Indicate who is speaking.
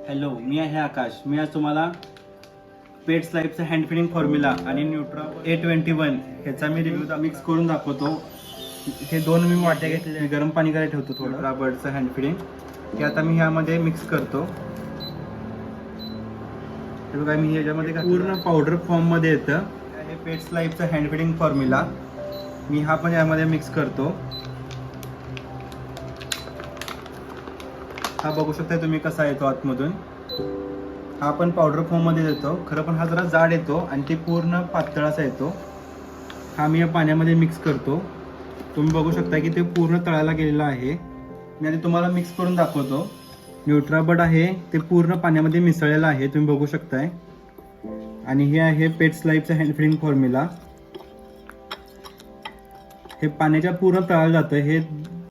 Speaker 1: Hello, मी आहे आकाश. मी आज तुम्हाला पेट्स लाईफचा हँड फिडिंग फॉर्म्युला आणि न्यूट्रा A21 ह्याचा मी रिव्ह्यू मिक्स करून दाखवतो. हे दोन मी वाट्या घेतले, गरम पाणी करायला ठेवतो थोडं. न्यूट्रा बर्डचं हँड फिडिंग ते आता मी ह्यामध्ये मिक्स करतो. हे बघा, मी ह्याच्यामध्ये पूर्ण पावडर फॉर्ममध्ये येतं. हे पेट्स लाईफचा हँड फिडिंग फॉर्म्युला मी हा पण यामध्ये मिक्स करतो. हा बघू शकता तुम्ही कसा येतो आतमधून. हा पण पावडर फॉर्ममध्ये येतो, खरं पण हा जरा जाड येतो आणि ते पूर्ण पातळ असा येतो. हा मी या पाण्यामध्ये मिक्स करतो. तुम्ही बघू शकता की ते पूर्ण तळायला गेलेलं आहे. मी आधी तुम्हाला मिक्स करून दाखवतो. न्यूट्राबड आहे ते पूर्ण पाण्यामध्ये मिसळलेलं आहे, तुम्ही बघू शकताय. आणि हे आहे पेट्स लाईफचा हँड फिडिंग फॉर्म्युला. हे पाण्याच्या पूर्ण तळाला जातं. हे